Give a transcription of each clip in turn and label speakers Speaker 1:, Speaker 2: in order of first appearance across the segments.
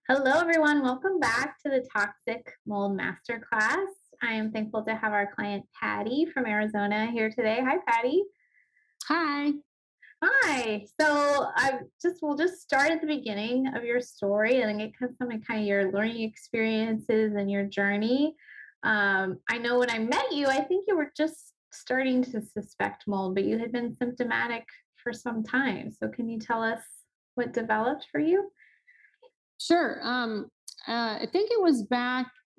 Speaker 1: Hello, everyone. Welcome back to the Toxic Mold Masterclass. I am thankful to have our client Patty from Arizona here today. Hi, Patty.
Speaker 2: Hi.
Speaker 1: Hi. We'll just start at the beginning of your story and then get some of your learning experiences and your journey. I know when I met you, I think you were just starting to suspect mold, but you had been symptomatic for some time. So can you tell us what developed for you?
Speaker 2: Sure. I think it was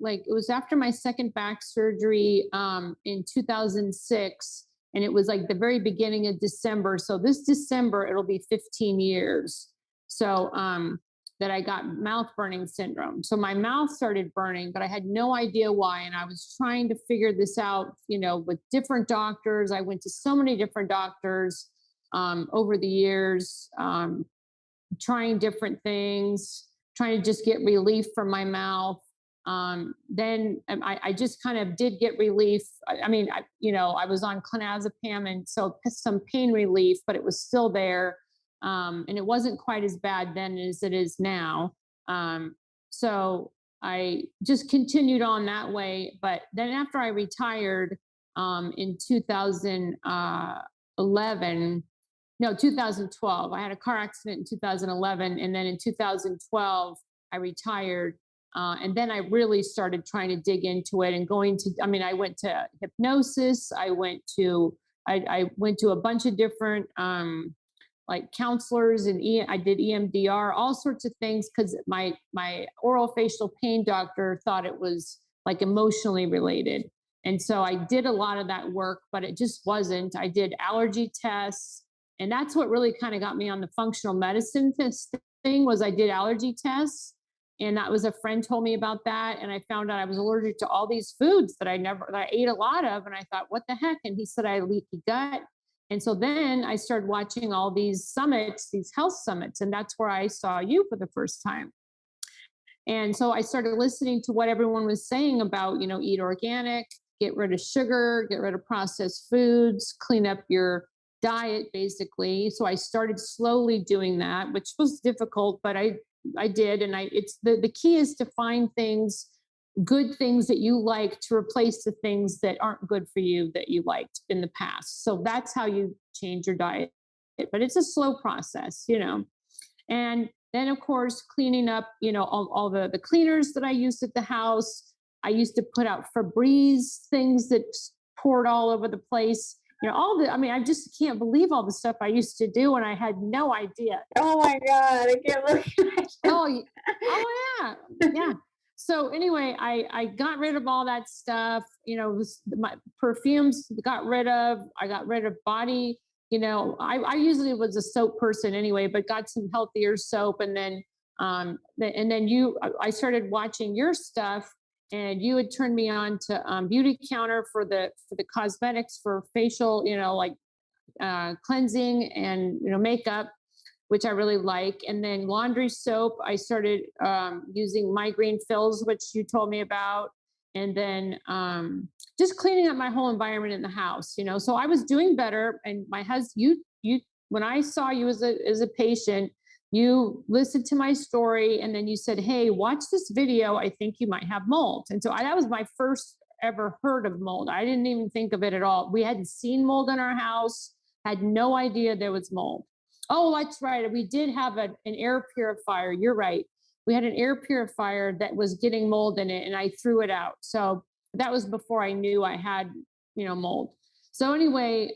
Speaker 2: it was after my second back surgery in 2006. And it was like the very beginning of December. So this December, it'll be 15 years. That I got mouth burning syndrome. So my mouth started burning, but I had no idea why. And I was trying to figure this out, with different doctors. I went to so many different doctors over the years. Trying different things, trying to just get relief from my mouth. Then I just kind of did get relief. I was on clonazepam and so some pain relief, but it was still there. And it wasn't quite as bad then as it is now. So I just continued on that way. But then after I retired in 2011, no, 2012. I had a car accident in 2011. And then in 2012, I retired. And then I really started trying to dig into it and I went to hypnosis. I went to a bunch of different, like counselors and I did EMDR, all sorts of things. Cause my oral facial pain doctor thought it was like emotionally related. And so I did a lot of that work, but it just wasn't. I did allergy tests, and that's what really kind of got me on the functional medicine thing was I did allergy tests. And that was a friend told me about that. And I found out I was allergic to all these foods that I ate a lot of. And I thought, what the heck? And he said, I had leaky gut. And so then I started watching all these summits, these health summits. And that's where I saw you for the first time. And so I started listening to what everyone was saying about, eat organic, get rid of sugar, get rid of processed foods, clean up your diet basically. So I started slowly doing that, which was difficult, but I did. And it's the key is to find good things that you like to replace the things that aren't good for you that you liked in the past. So that's how you change your diet. But it's a slow process. And then, of course, cleaning up, all the cleaners that I used at the house. I used to put out Febreze things that poured all over the place. I just can't believe all the stuff I used to do, and I had no idea.
Speaker 1: Oh my God, I can't believe
Speaker 2: Oh, oh yeah, yeah. So anyway, I got rid of all that stuff. My perfumes got rid of. I got rid of body. I usually was a soap person anyway, but got some healthier soap, and then I started watching your stuff, and you had turned me on to Beauty Counter for the cosmetics for facial, cleansing and makeup, which I really like. And then laundry soap, I started using migraine fills, which you told me about. And then just cleaning up my whole environment in the house. So I was doing better. And my husband, when I saw you as a patient, you listened to my story and then you said, hey, watch this video. I think you might have mold. And so that was my first ever heard of mold. I didn't even think of it at all. We hadn't seen mold in our house, had no idea there was mold. Oh, that's right. We did have an air purifier. You're right. We had an air purifier that was getting mold in it and I threw it out. So that was before I knew I had, mold. So anyway,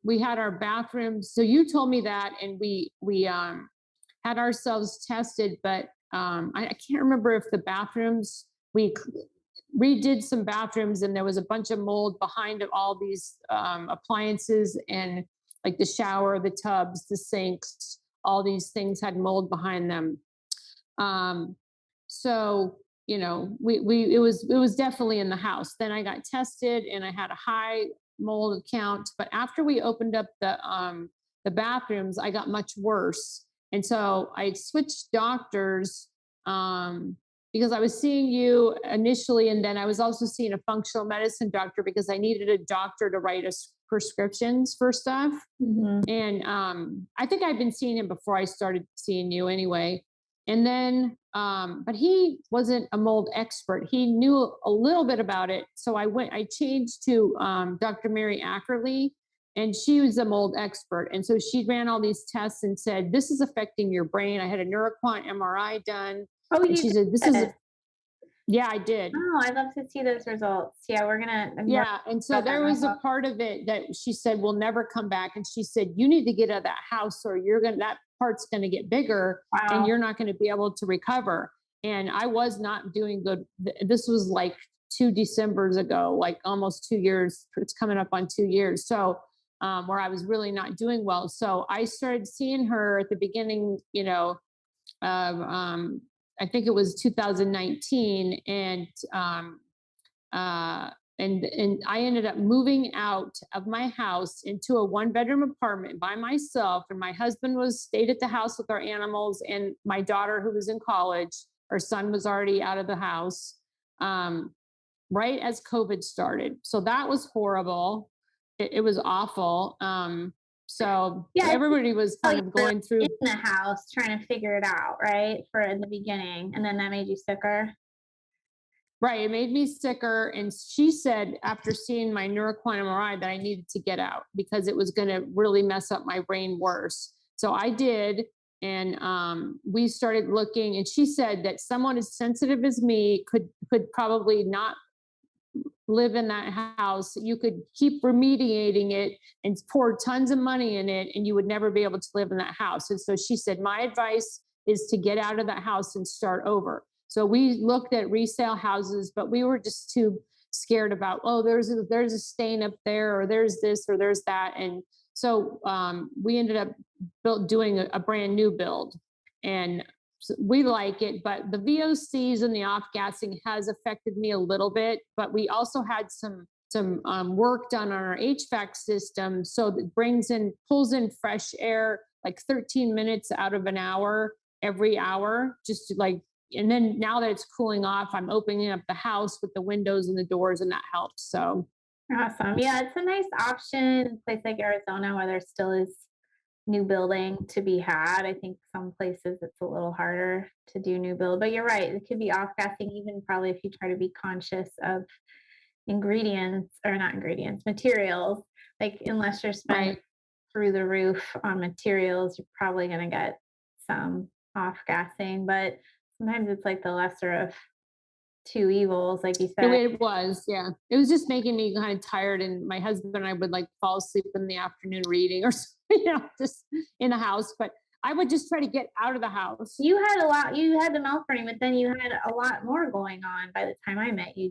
Speaker 2: we had our bathrooms. So you told me that, and we had ourselves tested, but I can't remember if the bathrooms we redid some bathrooms and there was a bunch of mold behind all these appliances and like the shower, the tubs, the sinks, all these things had mold behind them. Um, so we it was definitely in the house. Then I got tested and I had a high mold count. But after we opened up the bathrooms, I got much worse, and so I switched doctors. Because I was seeing you initially, and then I was also seeing a functional medicine doctor because I needed a doctor to write us prescriptions for stuff.
Speaker 1: Mhm.
Speaker 2: And I think I'd been seeing him before I started seeing you anyway. And then, but he wasn't a mold expert. He knew a little bit about it. So I changed to Dr. Mary Ackerley, and she was a mold expert. And so she ran all these tests and said, this is affecting your brain. I had a neuroquant MRI done.
Speaker 1: Oh,
Speaker 2: And
Speaker 1: you
Speaker 2: she said, this is,
Speaker 1: did.
Speaker 2: yeah, I did.
Speaker 1: Oh, I'd love to see those results. Yeah, I'm learning
Speaker 2: Yeah. And so
Speaker 1: about that
Speaker 2: there was a
Speaker 1: myself.
Speaker 2: part of it that she said will never come back. And she said, you need to get out of that house or that part's going to get bigger and
Speaker 1: Wow.
Speaker 2: you're not going to be able to recover. And I was not doing good. This was like 2 Decembers ago, like almost 2 years. It's coming up on 2 years. So, where I was really not doing well. So I started seeing her at the beginning, of, I think it was 2019. Uh, and I ended up moving out of my house into a 1 bedroom apartment by myself. And my husband was stayed at the house with our animals, and my daughter, who was in college, her son was already out of the house. Um, right as COVID started. So that was horrible. It was awful. So
Speaker 1: Yeah, I think
Speaker 2: everybody was
Speaker 1: how
Speaker 2: kind
Speaker 1: you
Speaker 2: of
Speaker 1: were like
Speaker 2: going
Speaker 1: in
Speaker 2: through.
Speaker 1: the house trying to figure it out, right? For in the beginning, and then that made you sicker.
Speaker 2: Right. It made me sicker. And she said, after seeing my neuroquant MRI, that I needed to get out because it was going to really mess up my brain worse. So I did. And we started looking, and she said that someone as sensitive as me could probably not live in that house. You could keep remediating it and pour tons of money in it, and you would never be able to live in that house. And so she said, my advice is to get out of that house and start over. So we looked at resale houses, but we were just too scared about, oh, there's a stain up there, or there's this, or there's that. And so we ended up doing a brand new build. And we like it, but the VOCs and the off gassing has affected me a little bit. But we also had some work done on our HVAC system, so that pulls in fresh air like 13 minutes out of an hour every hour, just to like. And then now that it's cooling off, I'm opening up the house with the windows and the doors, and that helps. So
Speaker 1: Awesome. Yeah, it's a nice option in a place like Arizona where there still is new building to be had. I think some places it's a little harder to do new build, but you're right. It could be off gassing even probably if you try to be conscious of ingredients or not ingredients, materials. Like unless you're spending
Speaker 2: right.
Speaker 1: through the roof on materials, you're probably going to get some off gassing, but sometimes it's like the lesser of two evils, like you said.
Speaker 2: It was, yeah. It was just making me kind of tired, and my husband and I would like fall asleep in the afternoon reading or just in the house. But I would just try to get out of the house.
Speaker 1: You had a lot, you had the mouth burning, but then you had a lot more going on by the time I met you.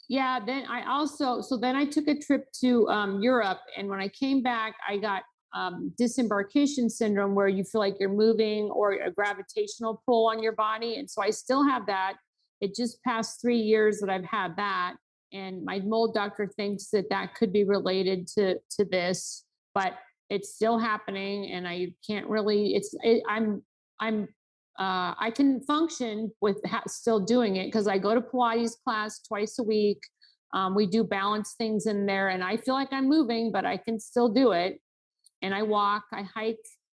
Speaker 2: Yeah, then I took a trip to Europe, and when I came back, I got disembarkation syndrome, where you feel like you're moving, or a gravitational pull on your body. And so I still have that. It just passed 3 years that I've had that, and my mold doctor thinks that could be related to this, but it's still happening, and I can't really. I'm I can function with still doing it because I go to Pilates class twice a week. We do balance things in there, and I feel like I'm moving, but I can still do it. And I walk, I hike,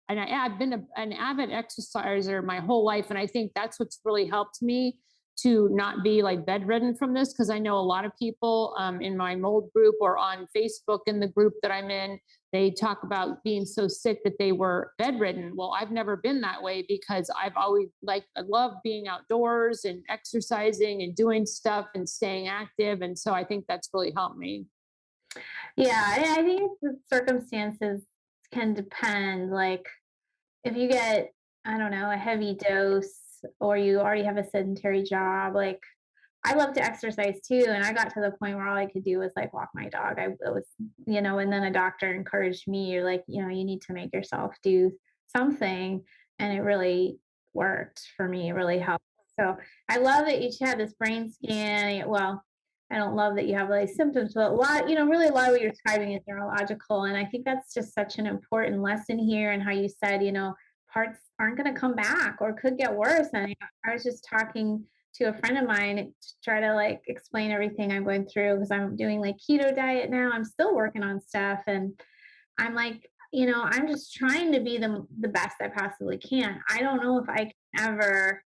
Speaker 2: and I've been an avid exerciser my whole life. And I think that's what's really helped me to not be like bedridden from this. Cause I know a lot of people in my mold group or on Facebook in the group that I'm in, they talk about being so sick that they were bedridden. Well, I've never been that way because I've always I love being outdoors and exercising and doing stuff and staying active. And so I think that's really helped me.
Speaker 1: Yeah, I think the circumstances can depend. Like if you get, I don't know, a heavy dose or you already have a sedentary job, like I love to exercise too. And I got to the point where all I could do was like walk my dog. I it was, and then a doctor encouraged me, you're like, you need to make yourself do something. And it really worked for me. It really helped. So I love that you had this brain scan. Well, I don't love that you have like symptoms, but a lot, really a lot of what you're describing is neurological. And I think that's just such an important lesson here. And how you said, parts aren't going to come back or could get worse. And I was just talking to a friend of mine to try to like explain everything I'm going through because I'm doing like keto diet now. I'm still working on stuff, and I'm like, I'm just trying to be the best I possibly can. I don't know if I can ever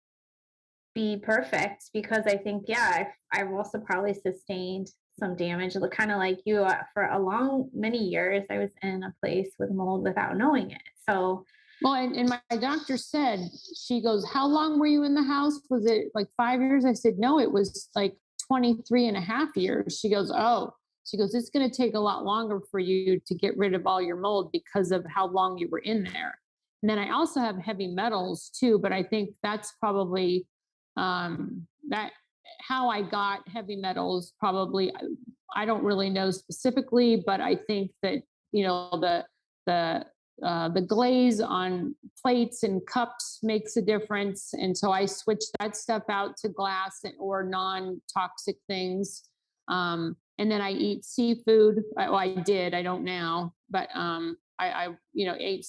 Speaker 1: be perfect because I think, yeah, I've also probably sustained some damage, kind of like you. For a long, many years, I was in a place with mold without knowing it. So,
Speaker 2: Well, and my doctor said, she goes, how long were you in the house? Was it like 5 years? I said, no, it was like 23 and a half years. She goes, oh, she goes, it's going to take a lot longer for you to get rid of all your mold because of how long you were in there. And then I also have heavy metals too, but I think that's probably that how I got heavy metals probably I don't really know specifically, but I think that the the glaze on plates and cups makes a difference, and so I switched that stuff out to glass or non-toxic things. And then I eat seafood. Well, I did. I don't now, but I ate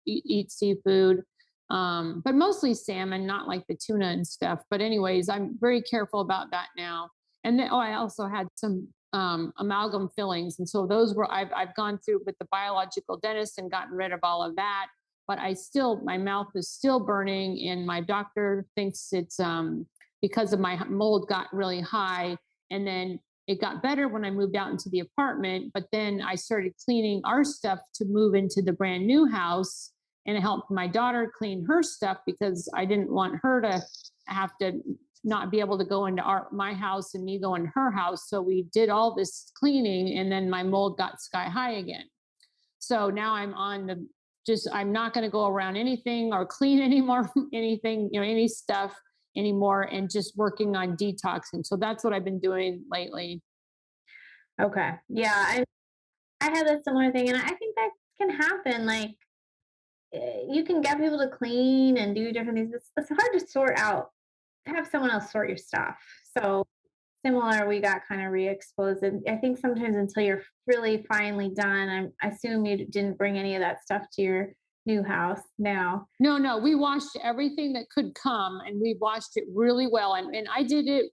Speaker 2: eat seafood, but mostly salmon, not like the tuna and stuff. But anyways, I'm very careful about that now. And then, I also had some amalgam fillings, and so those were I've gone through with the biological dentist and gotten rid of all of that. But my mouth is still burning, and my doctor thinks it's because of my mold got really high, and then it got better when I moved out into the apartment. But then I started cleaning our stuff to move into the brand new house, and it helped my daughter clean her stuff because I didn't want her to have to not be able to go into my house and me go into her house. So we did all this cleaning, and then my mold got sky high again. So now I'm not going to go around anything or clean anymore, anything, any stuff anymore, and just working on detoxing. So that's what I've been doing lately.
Speaker 1: okay. Yeah, I had a similar thing, and I think that can happen. Like, you can get people to clean and do different things. It's hard to sort out, have someone else sort your stuff. So, similar, we got kind of re-exposed. And I think sometimes until you're really finally done, I assume you didn't bring any of that stuff to your new house now.
Speaker 2: No, no, we washed everything that could come, and we washed it really well. And I did it.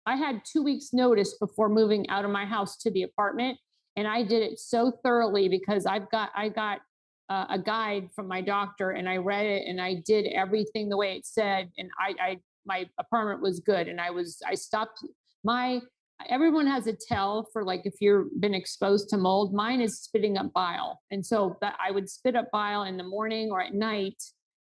Speaker 2: I had 2 weeks notice before moving out of my house to the apartment. And I did it so thoroughly because I got a guide from my doctor, and I read it, and I did everything the way it said. And my apartment was good. And I stopped my, everyone has a tell for, like, if you've been exposed to mold. Mine is spitting up bile, and so that I would spit up bile in the morning or at night.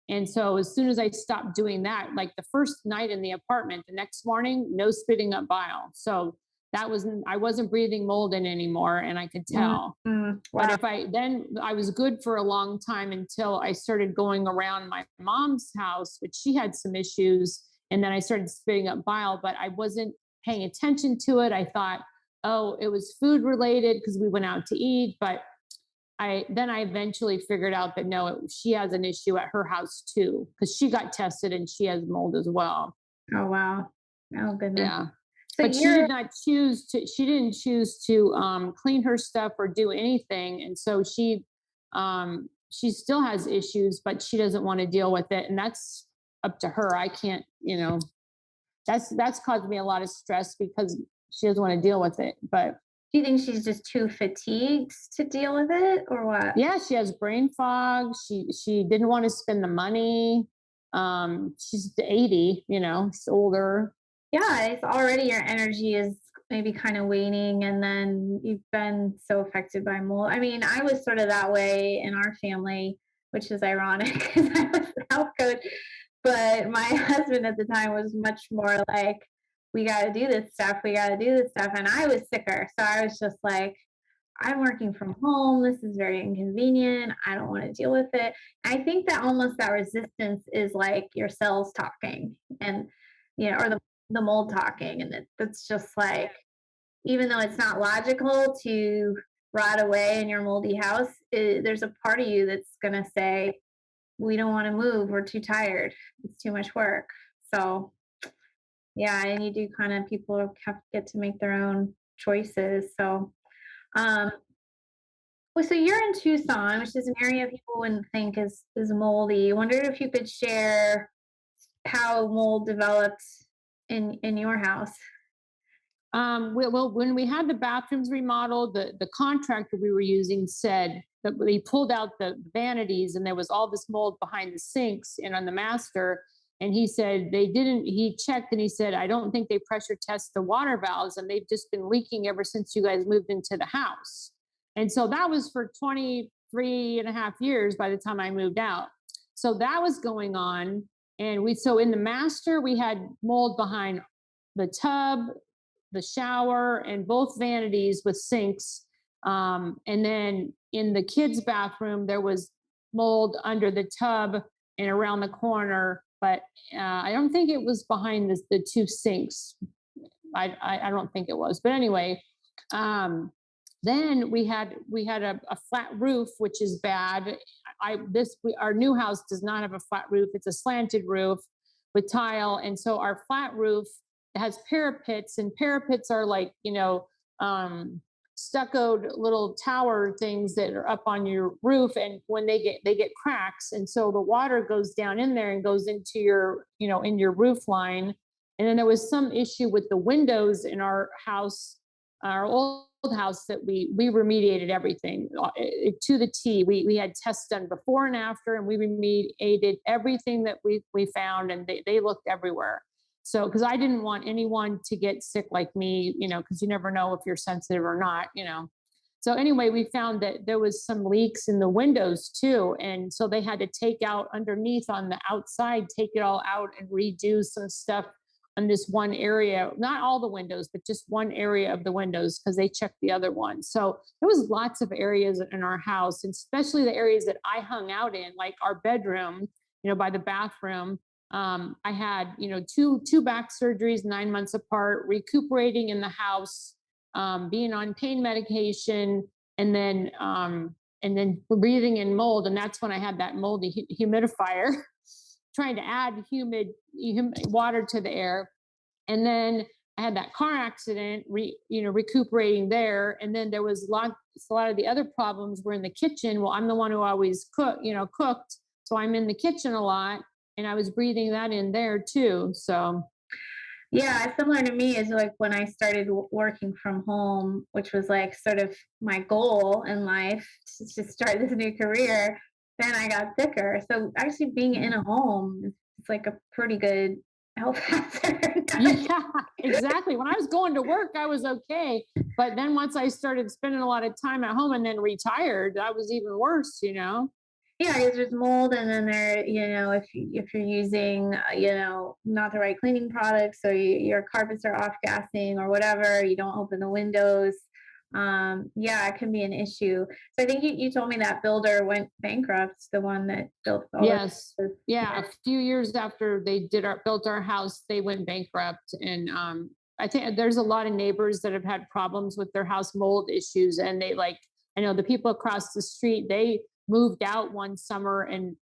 Speaker 2: And so as soon as I stopped doing that, like the first night in the apartment, the next morning, no spitting up bile. So I wasn't breathing mold in anymore, and I could tell. But
Speaker 1: Wow.
Speaker 2: then I was good for a long time until I started going around my mom's house, which she had some issues. And then I started spitting up bile, but I wasn't paying attention to it. I thought, oh, it was food related because we went out to eat. But I eventually figured out that no, she has an issue at her house too, because she got tested and she has mold as well.
Speaker 1: Oh, wow. Oh, goodness.
Speaker 2: Yeah.
Speaker 1: So
Speaker 2: But she
Speaker 1: you're,
Speaker 2: did not choose to, she didn't choose to clean her stuff or do anything. And so she still has issues, but she doesn't want to deal with it. And that's up to her. I can't, that's caused me a lot of stress because she doesn't want to deal with it. But
Speaker 1: do you think she's just too fatigued to deal with it, or what?
Speaker 2: yeah, she has brain fog. She didn't want to spend the money. She's 80, she's older.
Speaker 1: Yeah, it's already your energy is maybe kind of waning, and then you've been so affected by mold. I mean, I was sort of that way in our family, which is ironic because I was the health coach, but my husband at the time was much more like, we got to do this stuff, we got to do this stuff. And I was sicker. So I was just like, I'm working from home. This is very inconvenient. I don't want to deal with it. I think that almost that resistance is like your cells talking, and, or the mold talking. And that's just like, even though it's not logical to rot away in your moldy house, there's a part of you that's going to say, we don't want to move. We're too tired. It's too much work. So, yeah, and you do kind of, people have get to make their own choices. So, um, well, so you're in Tucson, which is an area people wouldn't think is moldy. I wondered if you could share how mold developed in your house.
Speaker 2: Well, when we had the bathrooms remodeled, the contractor we were using said that they pulled out the vanities and there was all this mold behind the sinks and on the master. And he said he checked and he said, I don't think they pressure test the water valves, and they've just been leaking ever since you guys moved into the house. And so that was for 23 and a half years by the time I moved out. So that was going on. And so in the master, we had mold behind the tub, the shower, and both vanities with sinks. And then in the kids' bathroom, there was mold under the tub and around the corner, but I don't think it was behind the two sinks. I don't think it was, but anyway, then we had a flat roof, which is bad. Our new house does not have a flat roof; it's a slanted roof with tile, and so our flat roof has parapets, and parapets are like stuccoed little tower things that are up on your roof, and when they get cracks, and so the water goes down in there and goes into your in your roof line. And then there was some issue with the windows in our house, our old house, that we remediated everything to the T. We had tests done before and after, and we remediated everything that we found, and they looked everywhere. So, because I didn't want anyone to get sick like me, because you never know if you're sensitive or not. So anyway, we found that there was some leaks in the windows too. And so they had to take out underneath on the outside, take it all out and redo some stuff on this one area, not all the windows, but just one area of the windows, because they checked the other one. So there was lots of areas in our house, and especially the areas that I hung out in, like our bedroom, by the bathroom. I had, two back surgeries 9 months apart, recuperating in the house, being on pain medication, and then breathing in mold. And that's when I had that moldy humidifier, trying to add humid water to the air. And then I had that car accident, recuperating there. And then there was a lot of the other problems were in the kitchen. Well, I'm the one who always cooked. So I'm in the kitchen a lot, and I was breathing that in there too. So
Speaker 1: Yeah, similar to me is like when I started working from home, which was like sort of my goal in life to start this new career. Then I got sicker. So actually being in a home is like a pretty good health hazard.
Speaker 2: yeah, exactly. When I was going to work, I was okay. But then once I started spending a lot of time at home and then retired, that was even worse.
Speaker 1: Yeah, because there's mold, and then if you're using not the right cleaning products, so your carpets are off gassing or whatever, you don't open the windows. Yeah, it can be an issue. So I think you told me that builder went bankrupt, the one that built all
Speaker 2: Yes.
Speaker 1: this.
Speaker 2: Yeah. A few years after they built our house, they went bankrupt. And I think there's a lot of neighbors that have had problems with their house mold issues. And I know the people across the street, they moved out one summer and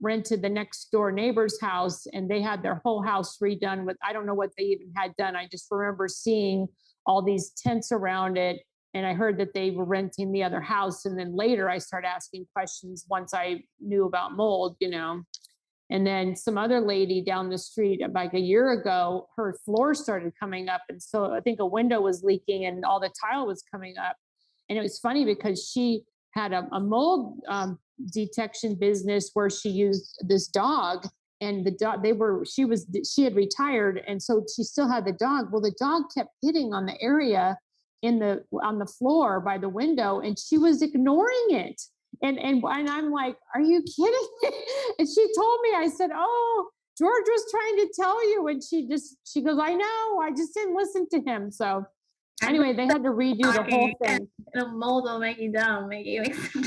Speaker 2: rented the next door neighbor's house, and they had their whole house redone with, I don't know what they even had done. I just remember seeing all these tents around it, and I heard that they were renting the other house. And then later I started asking questions once I knew about mold. And then some other lady down the street, like a year ago, her floor started coming up, and so I think a window was leaking and all the tile was coming up. And it was funny because she had a mold detection business where she used this dog, and the dog she had retired, and so she still had the dog. Well, the dog kept hitting on the area on the floor by the window, and she was ignoring it. And I'm like, are you kidding me? And she told me, I said, oh, George was trying to tell you. And she goes, I know, I just didn't listen to him. So anyway, they had to redo the whole thing.
Speaker 1: The mold will make you dumb, make you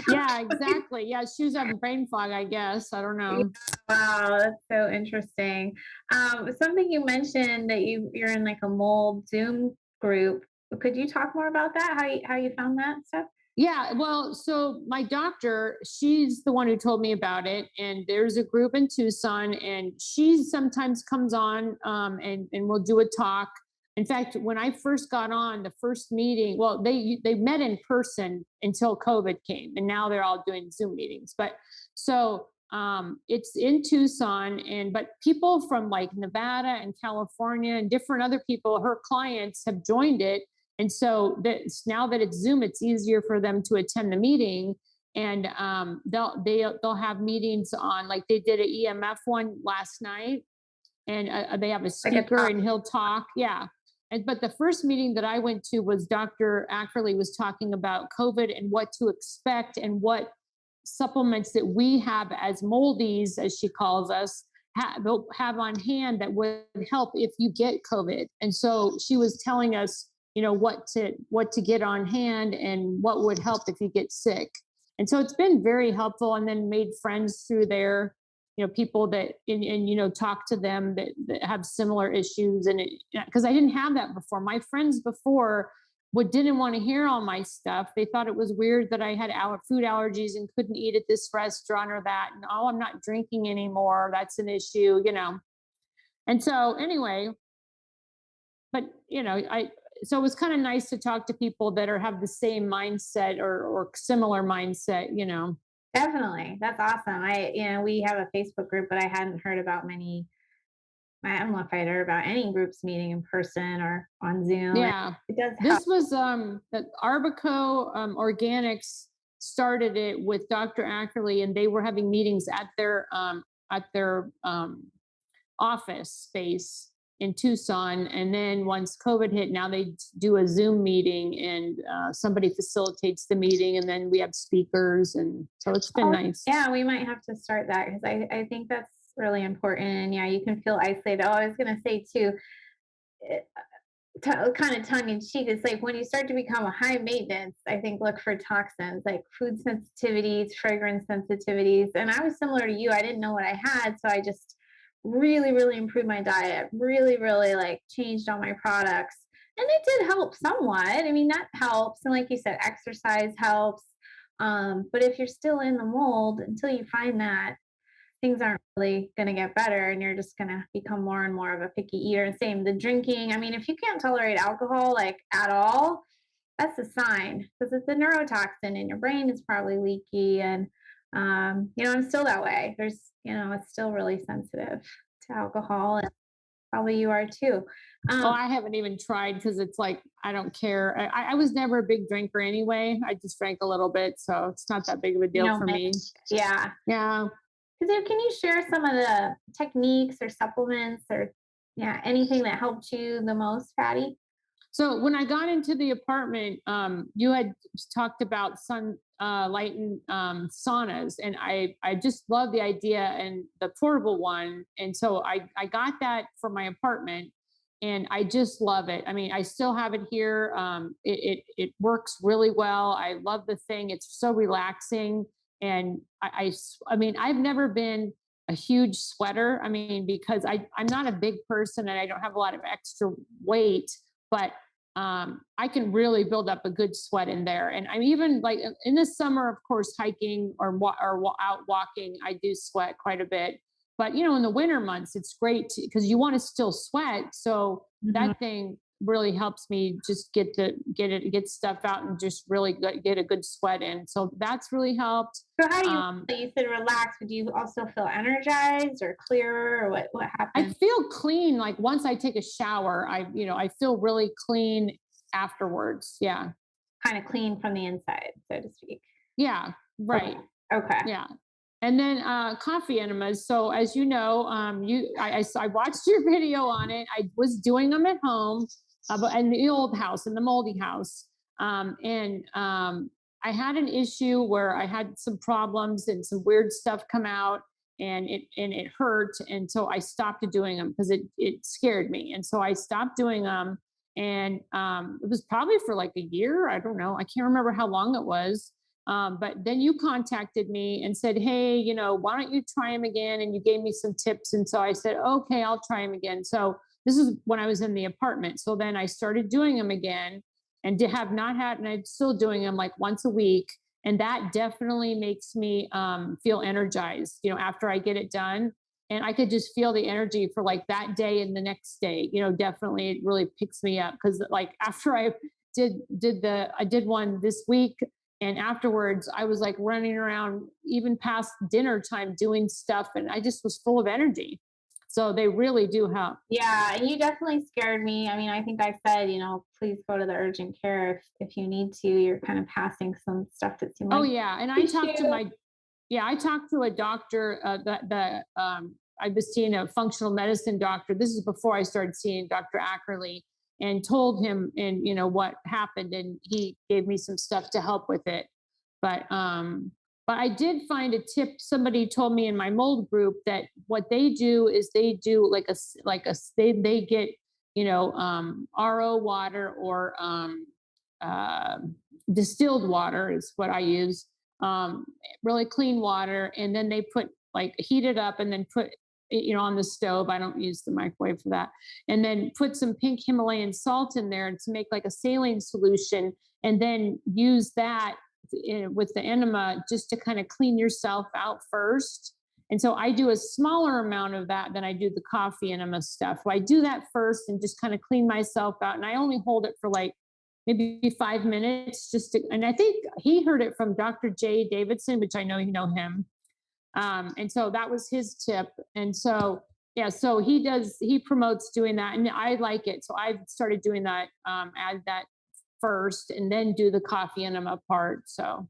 Speaker 2: Yeah, exactly. Yeah, she was having brain fog, I guess. I don't know.
Speaker 1: Wow, that's so interesting. Something you mentioned that you're in like a mold Zoom group. Could you talk more about that? How you found that stuff?
Speaker 2: Yeah, well, so my doctor, she's the one who told me about it. And there's a group in Tucson, and she sometimes comes on, and we'll do a talk. In fact, when I first got on the first meeting, well, they met in person until COVID came, and now they're all doing Zoom meetings. But so it's in Tucson, but people from like Nevada and California and different other people, her clients, have joined it. And so now that it's Zoom, it's easier for them to attend the meeting. And they'll have meetings on, like they did an EMF one last night. and they have a
Speaker 1: Like a
Speaker 2: speaker,
Speaker 1: talk.
Speaker 2: and he'll talk. Yeah. But the first meeting that I went to was Dr. Ackerley was talking about COVID and what to expect and what supplements that we have as moldies, as she calls us, have on hand that would help if you get COVID. And so she was telling us, what to get on hand and what would help if you get sick. And so it's been very helpful. And then made friends through there, people that and talk to them that have similar issues. And because I didn't have that before, my friends before didn't want to hear all my stuff. They thought it was weird that I had food allergies and couldn't eat at this restaurant or that. And oh, I'm not drinking anymore. That's an issue. And so anyway, but I so it was kind of nice to talk to people that have the same mindset or similar mindset.
Speaker 1: Definitely. That's awesome. We have a Facebook group, but I hadn't heard about many. I don't know if I'd heard about any groups meeting in person or on Zoom. And
Speaker 2: Yeah.
Speaker 1: it does help.
Speaker 2: This was the Arbico Organics started it with Dr. Ackerley, and they were having meetings at their office space in Tucson. And then once COVID hit, now they do a Zoom meeting, and somebody facilitates the meeting, and then we have speakers, and so it's been
Speaker 1: Oh,
Speaker 2: nice.
Speaker 1: yeah, we might have to start that because I think that's really important. And yeah, you can feel isolated. Oh, I was going to say too, kind of tongue in cheek, it's like when you start to become a high maintenance, I think look for toxins like food sensitivities, fragrance sensitivities. And I was similar to you. I didn't know what I had. So I just really, really improved my diet, really, really like changed all my products. And it did help somewhat. I mean, that helps. And like you said, exercise helps. But if you're still in the mold until you find that, things aren't really going to get better and you're just going to become more and more of a picky eater. And same the drinking. I mean, if you can't tolerate alcohol like at all, that's a sign because it's a neurotoxin and your brain is probably leaky. And I'm still that way. It's still really sensitive to alcohol, and probably you are too.
Speaker 2: Oh,
Speaker 1: um
Speaker 2: I haven't even tried because it's like I don't care. I was never a big drinker anyway. I just drank a little bit, so it's not that big of a
Speaker 1: you
Speaker 2: deal
Speaker 1: know
Speaker 2: for me.
Speaker 1: yeah.
Speaker 2: Yeah.
Speaker 1: Can you share some of the techniques or supplements or yeah, anything that helped you the most, Patty?
Speaker 2: So when I got into the apartment, you had talked about light and saunas, and I just love the idea and the portable one, and so I got that for my apartment, and I just love it. I mean, I still have it here. It works really well. I love the thing. It's so relaxing, and I mean, I've never been a huge sweater. I mean, because I'm not a big person and I don't have a lot of extra weight, but I can really build up a good sweat in there. And I'm even like in the summer, of course, hiking or out walking, I do sweat quite a bit. But in the winter months, it's great because you want to still sweat. So
Speaker 1: Mhm.
Speaker 2: that thing really helps me just get stuff out and just really get a good sweat in. So that's really helped.
Speaker 1: So how do
Speaker 2: Um,
Speaker 1: you said relax, but do you also feel energized or clearer or what
Speaker 2: I
Speaker 1: happens?
Speaker 2: feel clean. Like once I take a shower, I feel really clean afterwards. Yeah.
Speaker 1: Kind of clean from the inside, so to speak.
Speaker 2: Yeah.
Speaker 1: Okay.
Speaker 2: Right.
Speaker 1: Okay.
Speaker 2: Yeah. And then coffee enemas. So as you know, I watched your video on it. I was doing them at home, but in the old house, in the moldy house. And I had an issue where I had some problems and some weird stuff come out, and it hurt. And so I stopped doing them because it scared me. And so I stopped doing them. And it was probably for like a year. I don't know. I can't remember how long it was. But then you contacted me and said, hey, why don't you try him again? And you gave me some tips. And so I said, okay, I'll try him again. So this is when I was in the apartment. So then I started doing them again and have not had, and I'm still doing them like once a week. And that definitely makes me feel energized, after I get it done. And I could just feel the energy for like that day and the next day. Definitely it really picks me up because like after I did one this week, and afterwards, I was like running around even past dinner time doing stuff, and I just was full of energy. So they really do help.
Speaker 1: Yeah, and you definitely scared me. I mean, I think I said, please go to the urgent care if you need to. You're kind of passing some stuff that seemed
Speaker 2: Oh
Speaker 1: like
Speaker 2: yeah, and
Speaker 1: issue.
Speaker 2: I talked to a doctor. The I was seeing a functional medicine doctor. This is before I started seeing Dr. Ackerley, and told him and what happened, and he gave me some stuff to help with it. But I did find a tip. Somebody told me in my mold group that what they do is they do they get RO water or uh, distilled water is what I use. Really clean water, and then they put heat it up and then put on the stove. I don't use the microwave for that. And then put some pink Himalayan salt in there to make like a saline solution, and then use that with the enema just to kind of clean yourself out first. And so I do a smaller amount of that than I do the coffee enema stuff. So I do that first and just kind of clean myself out. And I only hold it for like maybe 5 minutes and I think he heard it from Dr. Jay Davidson, which I know you know him. And so that was his tip. And so, yeah, so he promotes doing that, and I like it. So I've started doing that, add that first and then do the coffee enema part. So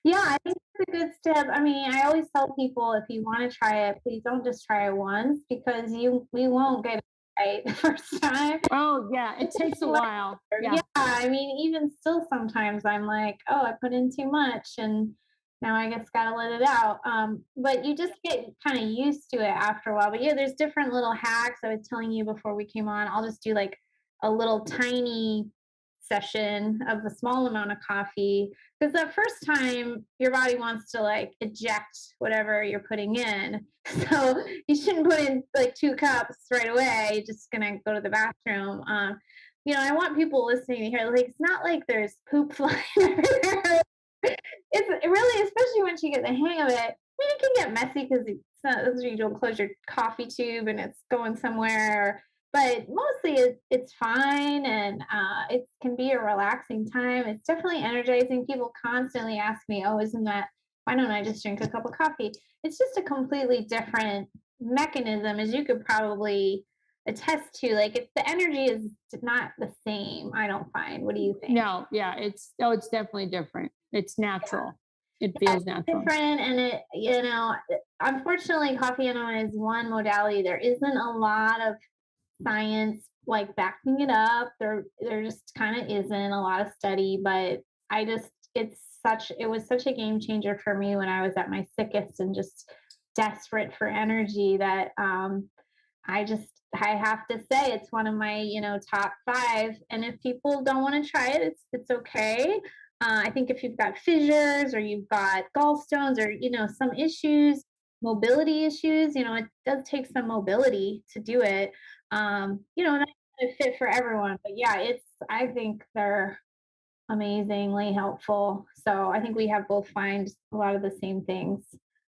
Speaker 1: Yeah, I think it's a good step. I mean, I always tell people if you want to try it, please don't just try it once, because we won't get it right the first time.
Speaker 2: oh yeah, it takes a while.
Speaker 1: Yeah, I mean, even still, sometimes I'm like, oh, I put in too much, and now I guess gotta let it out. But you just get kind of used to it after a while. But yeah, there's different little hacks. I was telling you before we came on. I'll just do like a little tiny session of a small amount of coffee, because that first time your body wants to like eject whatever you're putting in. So you shouldn't put in like 2 cups right away. You're just gonna go to the bathroom. I want people listening to hear, like, it's not like there's poop flying everywhere. It's really, especially once you get the hang of it. I mean, it can get messy because you don't close your coffee tube and it's going somewhere. But mostly it's fine, and it can be a relaxing time. It's definitely energizing. People constantly ask me, "Oh, why don't I just drink a cup of coffee?" It's just a completely different mechanism, as you could probably attest to. Like, the energy is not the same, I don't find. What do you think?
Speaker 2: no, yeah, it's definitely different. It's natural. It
Speaker 1: Yeah,
Speaker 2: feels
Speaker 1: it's
Speaker 2: natural.
Speaker 1: different, and unfortunately, coffee enema is one modality. There isn't a lot of science like backing it up. There just kind of isn't a lot of study, but I just it was such a game changer for me when I was at my sickest and just desperate for energy, that I have to say it's one of my top 5. And if people don't want to try it, it's okay. I think if you've got fissures, or you've got gallstones, or some issues, mobility issues, it does take some mobility to do it. Not gonna fit for everyone, but yeah, I think they're amazingly helpful. So I think we have both find a lot of the same things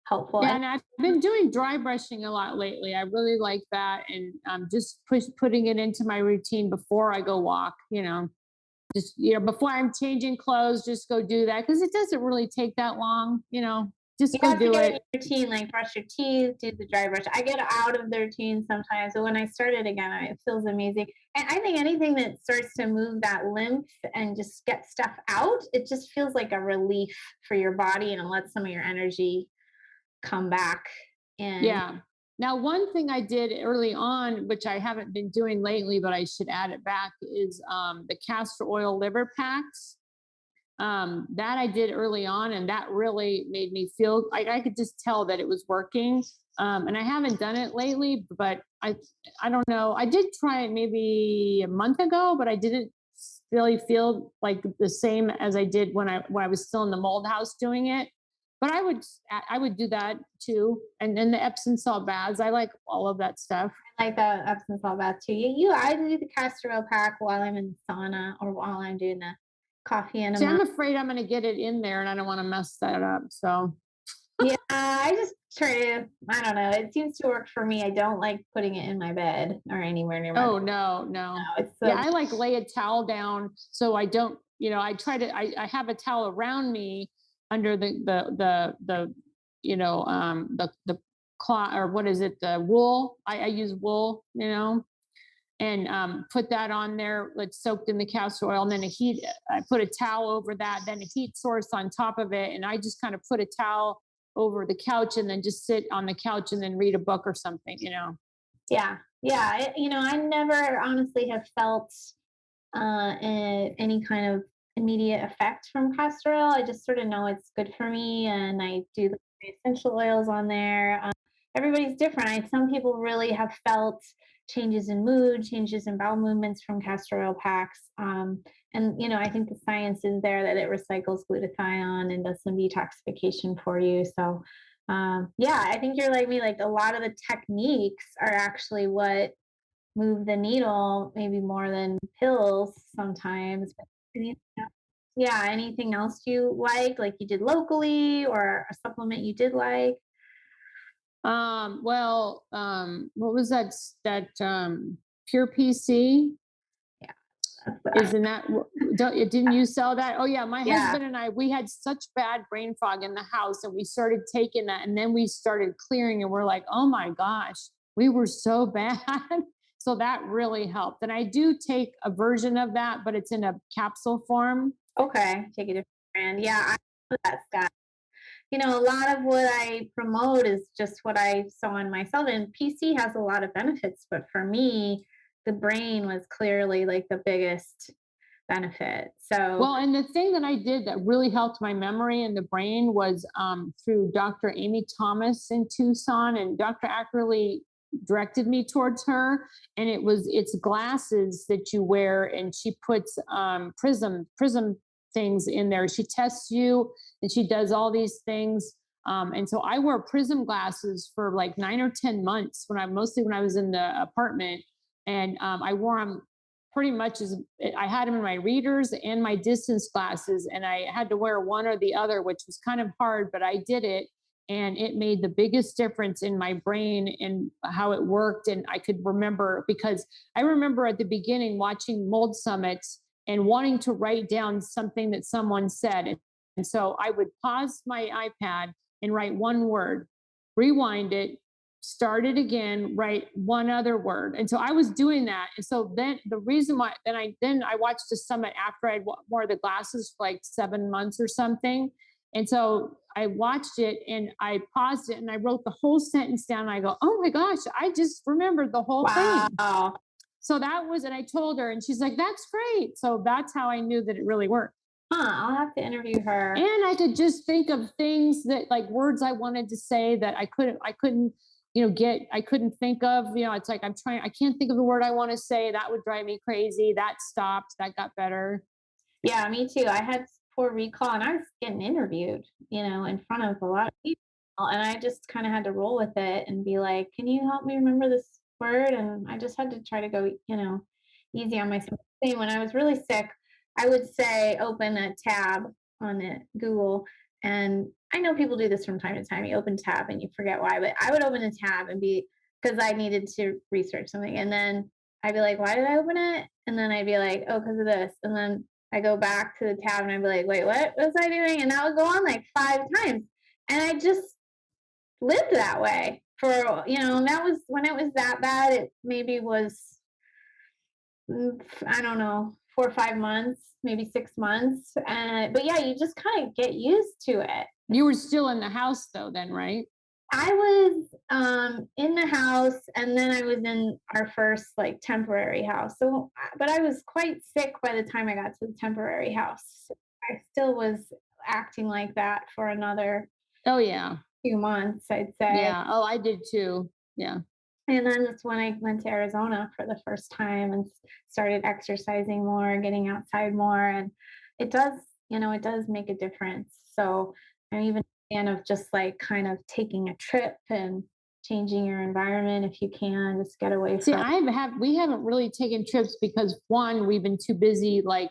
Speaker 1: helpful.
Speaker 2: Yeah,
Speaker 1: And
Speaker 2: and I've been doing dry brushing a lot lately. I really like that, and just putting it into my routine before I go walk. Just before I'm changing clothes, just go do that because it doesn't really take that long. Just
Speaker 1: you
Speaker 2: go
Speaker 1: have to
Speaker 2: do
Speaker 1: get in
Speaker 2: it.
Speaker 1: your routine, like brush your teeth, do the dry brush. I get out of the routine sometimes, but when I start it again, it feels amazing. And I think anything that starts to move that lymph and just get stuff out, it just feels like a relief for your body, and it lets some of your energy come back in.
Speaker 2: Yeah. Now, one thing I did early on, which I haven't been doing lately, but I should add it back, is the castor oil liver packs. That I did early on, and that really made me feel like I could just tell that it was working. And I haven't done it lately, but I don't know. I did try it maybe a month ago, but I didn't really feel like the same as I did when I was still in the mold house doing it. But I would do that too. And then the Epsom salt baths, I like all of that stuff.
Speaker 1: I like that Epsom salt bath too. I do the castor oil pack while I'm in the sauna, or while I'm doing the coffee
Speaker 2: See,
Speaker 1: enema.
Speaker 2: I'm afraid I'm going to get it in there, and I don't want to mess that up. So
Speaker 1: Yeah, I just try to, I don't know. It seems to work for me. I don't like putting it in my bed or anywhere near my
Speaker 2: oh
Speaker 1: bed.
Speaker 2: no,
Speaker 1: No,
Speaker 2: no.
Speaker 1: it's
Speaker 2: Yeah,
Speaker 1: so
Speaker 2: I like lay a towel down so I don't, I try to I have a towel around me under the cloth, or what is it, the wool. I use wool, and put that on there. It's soaked in the castor oil, and then I put a towel over that, then a heat source on top of it, and I just kind of put a towel over the couch and then just sit on the couch and then read a book or something, you know.
Speaker 1: Yeah. Yeah. I never honestly have felt any kind of immediate effect from castor oil. I just sort of know it's good for me, and I do the essential oils on there. Everybody's different. Some people really have felt changes in mood, changes in bowel movements from castor oil packs. And I think the science is there that it recycles glutathione and does some detoxification for you. So, yeah, I think you're like me. Like a lot of the techniques are actually what move the needle, maybe more than pills sometimes. But yeah, anything else you like you did locally, or a supplement you did like?
Speaker 2: What was Pure PC?
Speaker 1: Yeah, that's
Speaker 2: Isn't that, didn't you sell that? Oh yeah. My
Speaker 1: yeah.
Speaker 2: husband and I, we had such bad brain fog in the house and we started taking that and then we started clearing and we're like, oh my gosh, we were so bad. So that really helped. And I do take a version of that, but it's in a capsule form.
Speaker 1: Okay, take a different brand. Yeah, I know that stuff. A lot of what I promote is just what I saw in myself. And PC has a lot of benefits, but for me, the brain was clearly like the biggest benefit. So,
Speaker 2: Well, and the thing that I did that really helped my memory and the brain was through Dr. Amy Thomas in Tucson, and Dr. Ackerley directed me towards her. And it's glasses that you wear, and she puts prism things in there. She tests you, and she does all these things. And so I wore prism glasses for like 9 or 10 months mostly when I was in the apartment, and I wore them pretty much as I had them in my readers and my distance glasses, and I had to wear one or the other, which was kind of hard, but I did it. And it made the biggest difference in my brain and how it worked. And I could remember, because I remember at the beginning watching Mold Summits and wanting to write down something that someone said. And so I would pause my iPad and write one word, rewind it, start it again, write one other word. And so I was doing that. And so then the reason why then I watched the summit after I wore the glasses for like 7 months or something. And so I watched it and I paused it and I wrote the whole sentence down. And I go, oh my gosh, I just remembered the whole thing.
Speaker 1: wow.
Speaker 2: So and I told her, and she's like, that's great. So that's how I knew that it really worked.
Speaker 1: I'll have to interview her.
Speaker 2: And I could just think of things that, like, words I wanted to say that I couldn't, I couldn't think of. It's like I can't think of the word I want to say. That would drive me crazy. That stopped. That got better.
Speaker 1: Yeah, me too. I had poor recall and I was getting interviewed, in front of a lot of people. And I just kind of had to roll with it and be like, can you help me remember this word? And I just had to try to go, easy on myself. Same when I was really sick, I would say open a tab on it, Google. And I know people do this from time to time. You open tab and you forget why, but I would open a tab and because I needed to research something. And then I'd be like, why did I open it? And then I'd be like, oh, because of this. And then I go back to the tab and I'd be like, wait, what was I doing? And that would go on like 5 times. And I just lived that way for, that was when it was that bad. It maybe was, I don't know, 4 or 5 months, maybe 6 months. But yeah, you just kind of get used to it.
Speaker 2: You were still in the house though, then, right?
Speaker 1: I was in the house, and then I was in our first like temporary house. So, but I was quite sick by the time I got to the temporary house. So I still was acting like that for another
Speaker 2: Oh yeah.
Speaker 1: 2 months, I'd say.
Speaker 2: Yeah. Oh, I did too. Yeah.
Speaker 1: And then that's when I went to Arizona for the first time and started exercising more, getting outside more. And it does make a difference. So I'm even a fan of just like kind of taking a trip and changing your environment if you can, just get away
Speaker 2: See,
Speaker 1: from.
Speaker 2: we haven't really taken trips because, one, we've been too busy, like,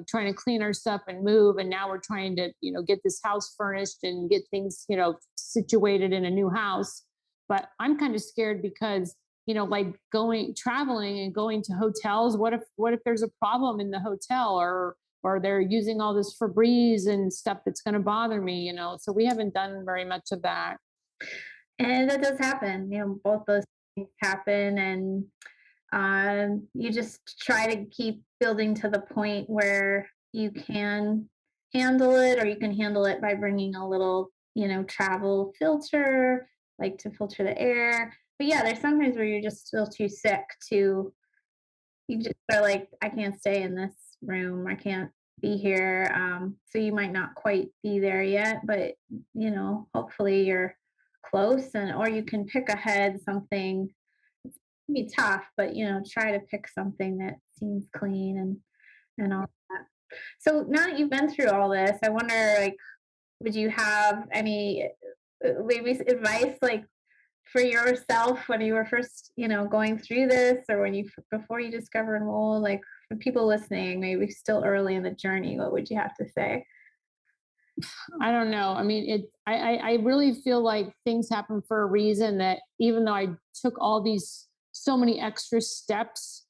Speaker 2: trying to clean our stuff and move. And now we're trying to, get this house furnished and get things, situated in a new house. But I'm kind of scared because, like traveling and going to hotels. What if there's a problem in the hotel, or they're using all this Febreze and stuff that's going to bother me, so we haven't done very much of that.
Speaker 1: And that does happen, both those things happen. And you just try to keep building to the point where you can handle it, or you can handle it by bringing a little travel filter, like to filter the air. But yeah, there's sometimes where you're just still too sick to, you just are like, I can't stay in this room. I can't be here. So you might not quite be there yet, but hopefully you're close, and or you can pick ahead something. It's gonna be tough, but try to pick something that seems clean and all that. So now that you've been through all this, I wonder, like, would you have any maybe advice, like, for yourself when you were first, going through this, or when before you discovered mold, like for people listening, maybe still early in the journey, what would you have to say?
Speaker 2: I don't know. I mean, I really feel like things happen for a reason, that even though I took all these, so many extra steps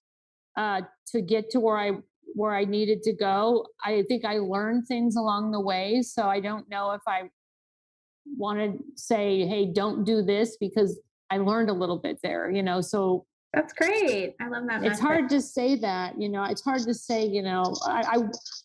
Speaker 2: to get to where I needed to go, I think I learned things along the way. So I don't know if I want to say, hey, don't do this, because I learned a little bit there, so
Speaker 1: That's great. I love that
Speaker 2: it's
Speaker 1: message.
Speaker 2: hard to say that, it's hard to say,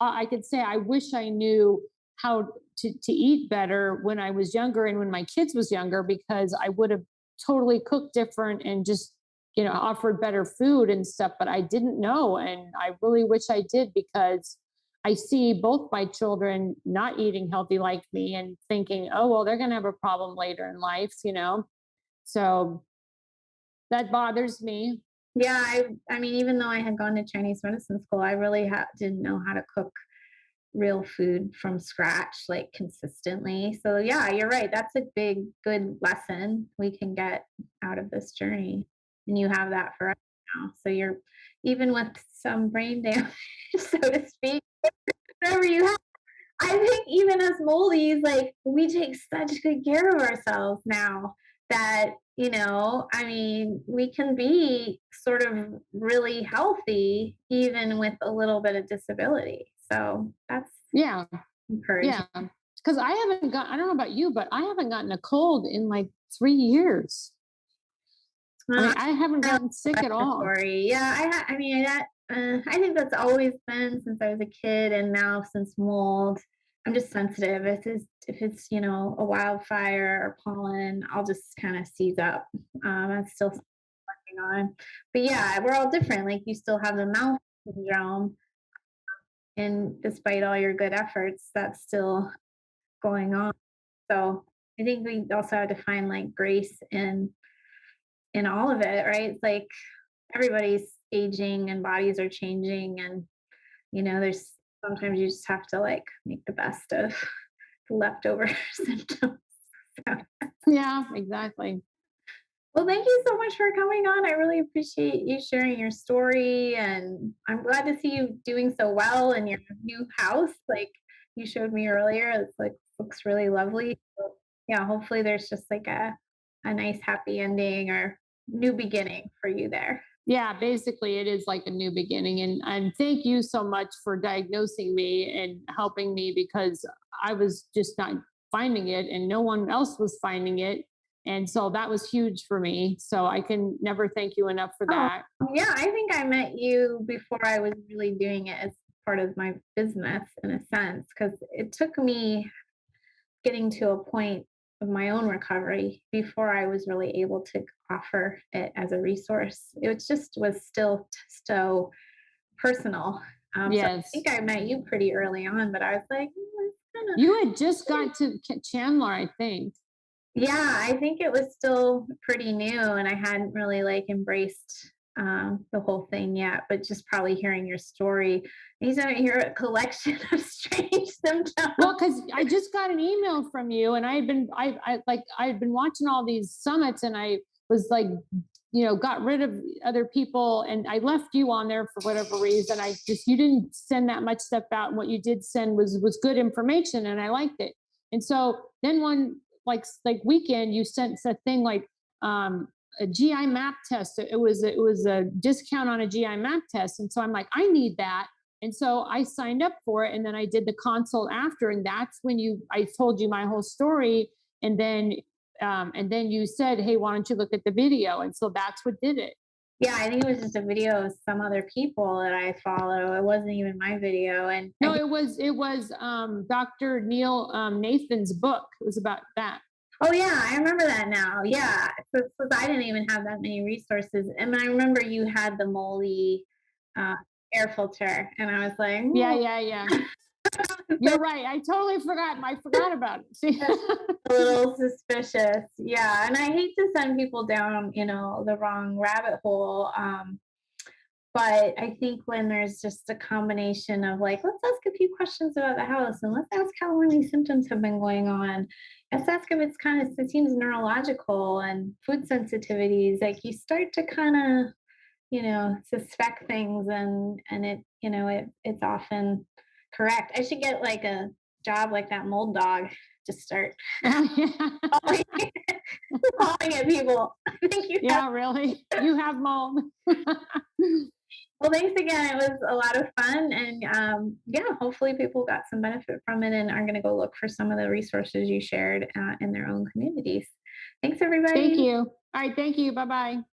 Speaker 2: I could say I wish I knew how to eat better when I was younger and when my kids was younger, because I would have totally cooked different and just, offered better food and stuff, but I didn't know. And I really wish I did, because I see both my children not eating healthy like me and thinking, oh, well, they're going to have a problem later in life. So that bothers me.
Speaker 1: Yeah, I mean, even though I had gone to Chinese medicine school, I really didn't know how to cook real food from scratch, like, consistently. So yeah, you're right. That's a big good lesson we can get out of this journey. And you have that for us now. So you're, even with some brain damage, so to speak, whatever you have. I think even as moldies, like, we take such good care of ourselves now that, I mean, we can be sort of really healthy even with a little bit of disability. So that's
Speaker 2: Yeah.
Speaker 1: encouraging.
Speaker 2: Yeah. Because I don't know about you, but I haven't gotten a cold in like 3 years. I
Speaker 1: Uh,
Speaker 2: mean, I haven't
Speaker 1: I
Speaker 2: gotten sick at all.
Speaker 1: story. Yeah, I mean, I think that's always been since I was a kid, and now since mold, I'm just sensitive. If it's a wildfire or pollen, I'll just kind of seize up. I'm still working on, but yeah, we're all different. Like, you still have the mouth syndrome, and despite all your good efforts, that's still going on. So I think we also have to find, like, grace in all of it, right? It's like everybody's aging and bodies are changing, and there's sometimes you just have to, like, make the best of the leftover symptoms. So,
Speaker 2: Yeah, exactly.
Speaker 1: well, thank you so much for coming on. I really appreciate you sharing your story, and I'm glad to see you doing so well in your new house. Like, you showed me earlier, it's like, looks really lovely. So, yeah, hopefully there's just like a nice happy ending or new beginning for you there.
Speaker 2: Yeah, basically it is like a new beginning. And thank you so much for diagnosing me and helping me, because I was just not finding it and no one else was finding it. And so that was huge for me. So I can never thank you enough for
Speaker 1: Oh,
Speaker 2: that.
Speaker 1: yeah, I think I met you before I was really doing it as part of my business, in a sense, because it took me getting to a point of my own recovery before I was really able to offer it as a resource. It just was still so personal. So I
Speaker 2: Yes.
Speaker 1: think I met you pretty early on, but I was like, it's kind of,
Speaker 2: You had just got to Chandler, I think.
Speaker 1: yeah, I think it was still pretty new, and I hadn't really, like, embraced the whole thing yet. But just probably hearing your story, you said you're a collection of strange symptoms.
Speaker 2: Well, because I just got an email from you, and I had been watching all these summits, and I was like, got rid of other people, and I left you on there for whatever reason. You didn't send that much stuff out, and what you did send was good information, and I liked it. And so then one, like weekend, you sent a thing like a GI map test. It was a discount on a GI map test, and so I'm like, I need that. And so I signed up for it, and then I did the consult after, and that's when I told you my whole story, and then you said, "Hey, why don't you look at the video?" And so that's what did it.
Speaker 1: Yeah, I think it was just a video of some other people that I follow. It wasn't even my video, and I
Speaker 2: No,
Speaker 1: think,
Speaker 2: it was Dr. Neil Nathan's book. It was about that.
Speaker 1: oh yeah, I remember that now. Yeah, because I didn't even have that many resources, and I remember you had the moly uh, air filter, and I was like,
Speaker 2: Yeah,
Speaker 1: "Ooh."
Speaker 2: yeah, yeah.
Speaker 1: So
Speaker 2: You're right. I totally forgot. I forgot about it. See?
Speaker 1: a little suspicious. Yeah, and I hate to send people down, the wrong rabbit hole. But I think when there's just a combination of like, let's ask a few questions about the house and let's ask how long these symptoms have been going on. Let's ask if it's kind of, it seems neurological and food sensitivities. Like you start to kind of, suspect things, and it's often correct. I should get like a job like that mold dog. Just start
Speaker 2: Oh, yeah.
Speaker 1: calling, calling at people. I think you have.
Speaker 2: Yeah, really. You have mold.
Speaker 1: Well, thanks again. It was a lot of fun. And yeah, hopefully people got some benefit from it and are going to go look for some of the resources you shared in their own communities. Thanks,
Speaker 2: Thank
Speaker 1: everybody.
Speaker 2: you. All right. Thank you. Bye bye.